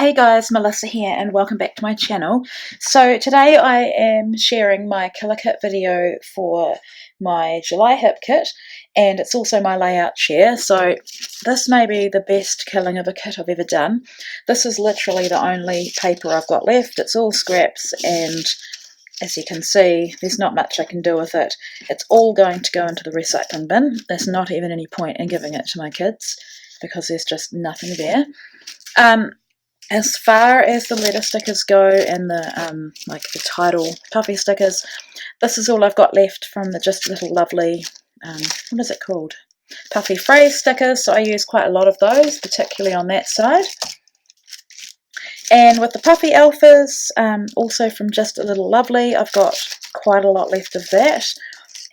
Hey guys, Melissa here and welcome back to my channel. So today I am sharing my colour kit video for my July hip kit, and it's also my layout share. So this may be the best killing of a kit I've ever done. This is literally the only paper I've got left. It's all scraps, and as you can see there's not much I can do with it. It's all going to go into the recycling bin. There's not even any point in giving it to my kids because there's just nothing there. As far as the letter stickers go and the like the title puffy stickers, this is all I've got left from the Just a Little Lovely, what is it called? Puffy phrase stickers, so I use quite a lot of those, particularly on that side. And with the puffy alphas, also from Just a Little Lovely, I've got quite a lot left of that.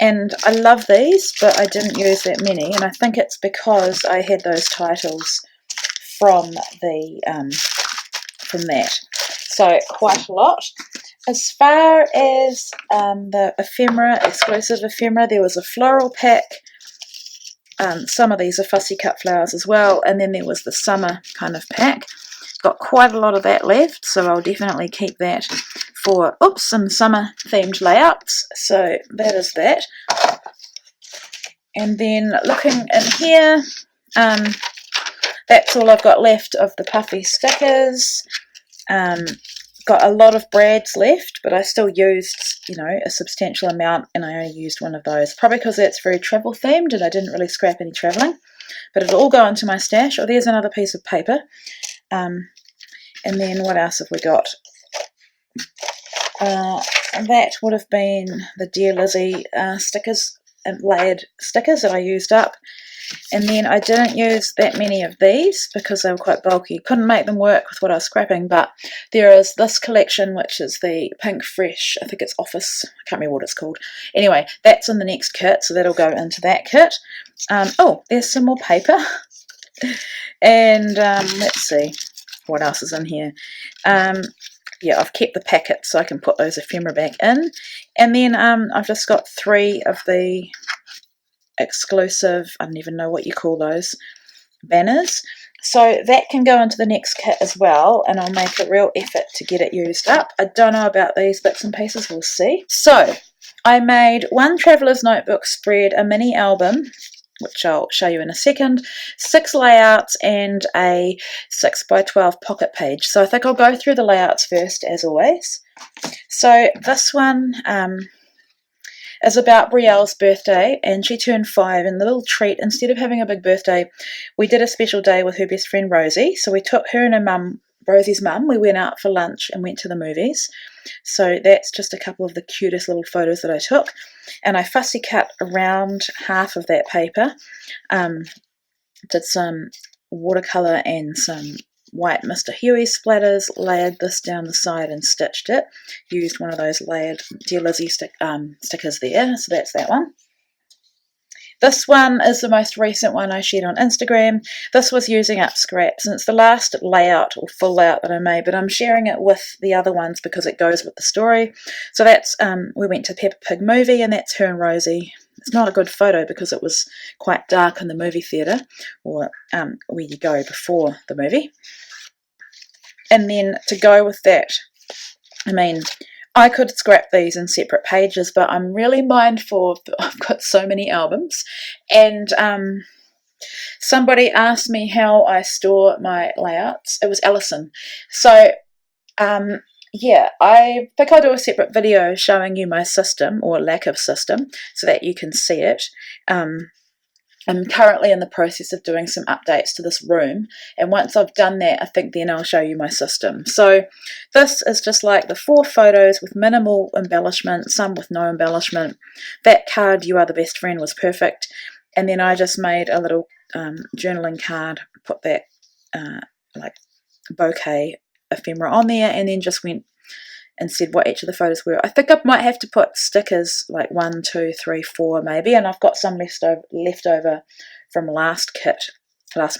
And I love these, but I didn't use that many, and I think it's because I had those titles from that, so quite a lot. As far as the ephemera, exclusive ephemera, there was a floral pack. Some of these are fussy cut flowers as well, and then there was the summer kind of pack. Got quite a lot of that left, so I'll definitely keep that for some summer themed layouts. So that is that. And then looking in here, that's all I've got left of the puffy stickers. Got a lot of Brads left, but I still used, a substantial amount, and I only used one of those. Probably because that's very travel themed and I didn't really scrap any travelling. But it'll all go into my stash. Oh, there's another piece of paper. And then what else have we got? That would have been the Dear Lizzie stickers, layered stickers that I used up. And then I didn't use that many of these because they were quite bulky. Couldn't make them work with what I was scrapping, but there is this collection, which is the Pink Fresh, I think it's Office, I can't remember what it's called. Anyway, that's in the next kit, so that'll go into that kit. Oh, there's some more paper. And let's see what else is in here. Yeah, I've kept the packets so I can put those ephemera back in. And then I've just got 3 of the exclusive, I don't even know what you call those, banners. So that can go into the next kit as well, and I'll make a real effort to get it used up. I don't know about these bits and pieces, we'll see. So I made one Traveller's Notebook spread, a mini album, which I'll show you in a second, 6 layouts, and a 6x12 pocket page. So I think I'll go through the layouts first, as always. So this one is about Brielle's birthday, and she turned 5, and the little treat, instead of having a big birthday, we did a special day with her best friend Rosie. So we took her and her mum, Rosie's mum, we went out for lunch and went to the movies. So that's just a couple of the cutest little photos that I took, and I fussy cut around half of that paper, did some watercolour and some white Mr. Huey splatters, layered this down the side and stitched it. Used one of those layered Dear Lizzie stickers there, so that's that one. This one is the most recent one I shared on Instagram. This was using up scraps, and it's the last layout or full layout that I made, but I'm sharing it with the other ones because it goes with the story. So that's, we went to Peppa Pig movie, and that's her and Rosie. It's not a good photo because it was quite dark in the movie theatre, or where you go before the movie. And then to go with that, I mean, I could scrap these in separate pages, but I'm really mindful that I've got so many albums. And somebody asked me how I store my layouts. It was Alison. So yeah, I think I'll do a separate video showing you my system, or lack of system, so that you can see it. I'm currently in the process of doing some updates to this room, and once I've done that, I think then I'll show you my system. So this is just like the 4 photos with minimal embellishment, some with no embellishment. That card, You Are the Best Friend, was perfect, and then I just made a little journaling card, put that like bouquet ephemera on there, and then just went and said what each of the photos were. I think I might have to put stickers like 1, 2, 3, 4 maybe, and I've got some left over from last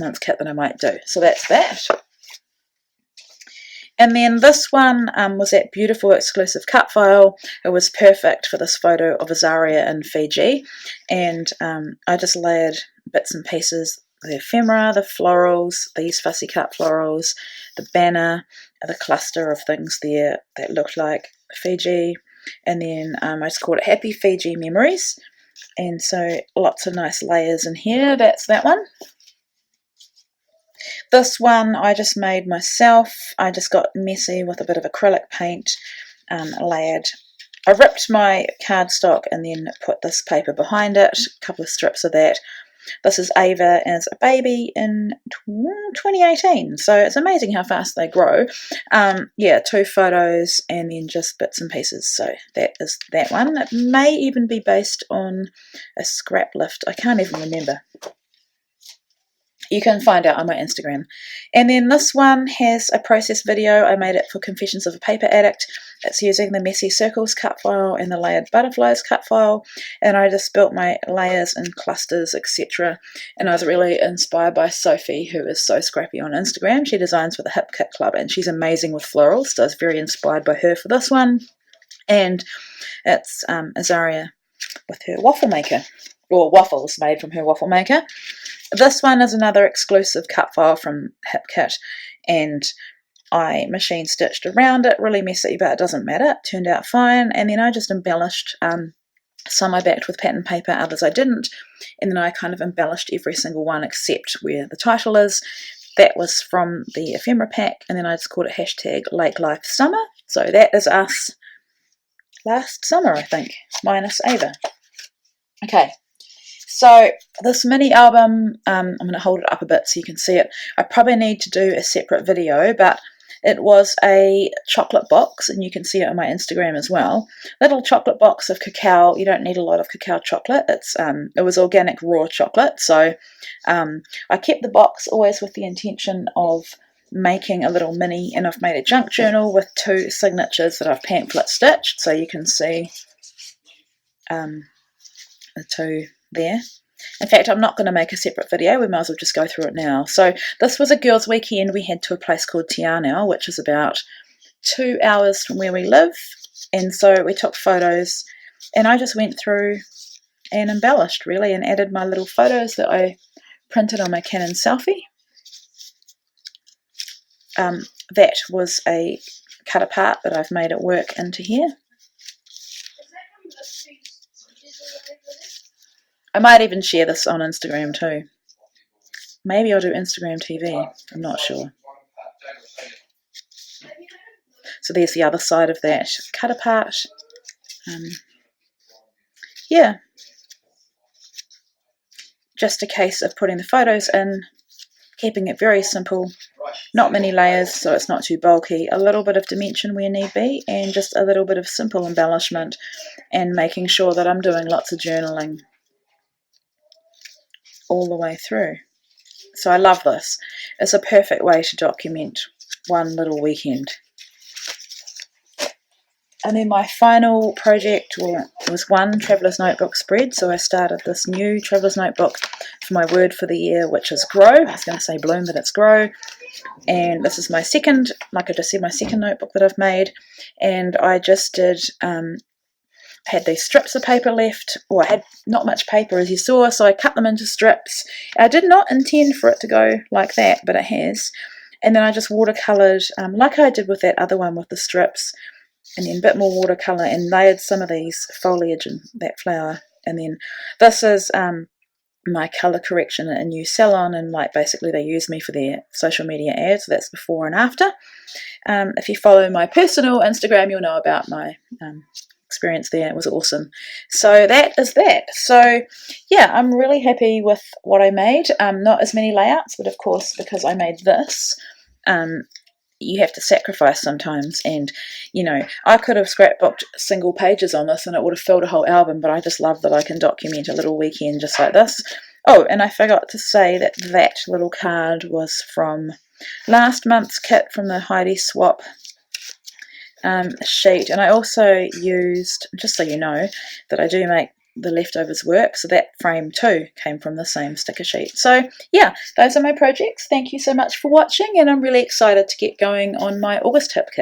month's kit that I might do. So that's that. And then this one was that beautiful exclusive cut file. It was perfect for this photo of Azaria in Fiji, and I just layered bits and pieces the ephemera, the florals, these fussy cut florals, the banner, the cluster of things there that looked like Fiji, and then I just called it Happy Fiji Memories. And so lots of nice layers in here. That's that one. This one I just made myself. I just got messy with a bit of acrylic paint, layered. I ripped my cardstock and then put this paper behind it, a couple of strips of that. This is Ava as a baby in 2018, so it's amazing how fast they grow. Yeah, 2 photos and then just bits and pieces, so that is that one. It may even be based on a scrap lift, I can't even remember. You can find out on my Instagram. And then this one has a process video. I made it for Confessions of a Paper Addict. It's using the Messy Circles cut file and the Layered Butterflies cut file. And I just built my layers and clusters, etc. And I was really inspired by Sophie, who is so scrappy on Instagram. She designs for the Hip Kit Club and she's amazing with florals. So I was very inspired by her for this one. And it's Azaria with her waffle maker, or waffles made from her waffle maker. This one is another exclusive cut file from HipKit, and I machine stitched around it, really messy, but it doesn't matter, it turned out fine. And then I just embellished, some I backed with pattern paper, others I didn't, and then I kind of embellished every single one except where the title is. That was from the ephemera pack, and then I just called it hashtag Lake Life Summer. So that is us last summer, I think, minus Ava. Okay. So this mini album, I'm going to hold it up a bit so you can see it. I probably need to do a separate video, but it was a chocolate box, and you can see it on my Instagram as well. Little chocolate box of cacao. You don't need a lot of cacao chocolate. It was organic raw chocolate. So I kept the box always with the intention of making a little mini, and I've made a junk journal with 2 signatures that I've pamphlet stitched, so you can see the 2 there. In fact, I'm not going to make a separate video. We might as well just go through it now. So this was a girls' weekend. We head to a place called Te Anau, which is about 2 hours from where we live. And so we took photos, and I just went through and embellished, really, and added my little photos that I printed on my Canon Selfie. That was a cut apart, but I've made it work into here. I might even share this on Instagram too. Maybe I'll do Instagram TV. I'm not sure. So there's the other side of that cut apart. Yeah. Just a case of putting the photos in, keeping it very simple, not many layers so it's not too bulky, a little bit of dimension where need be, and just a little bit of simple embellishment, and making sure that I'm doing lots of journaling all the way through. So I love this. It's a perfect way to document one little weekend. And then my final project was one Traveller's Notebook spread. So I started this new Traveller's Notebook for my word for the year, which is grow. I was going to say bloom, but it's grow. And this is my second, like I just said, my second notebook that I've made. And I just did, had these strips of paper left, or I had not much paper as you saw, so I cut them into strips. I did not intend for it to go like that, but it has. And then I just watercoloured, like I did with that other one with the strips, and then a bit more watercolour, and layered some of these foliage and that flower. And then this is my colour correction in New Salon, and like basically they use me for their social media ads, so that's before and after. If you follow my personal Instagram, you'll know about my experience there. It was awesome. So that is that. So yeah, I'm really happy with what I made. Not as many layouts, but of course because I made this, you have to sacrifice sometimes, and you know, I could have scrapbooked single pages on this and it would have filled a whole album, but I just love that I can document a little weekend just like this. Oh, and I forgot to say that that little card was from last month's kit from the Heidi Swap sheet, and I also used, just so you know, that I do make the leftovers work, so that frame too came from the same sticker sheet. So yeah, those are my projects. Thank you so much for watching, and I'm really excited to get going on my August tip kit.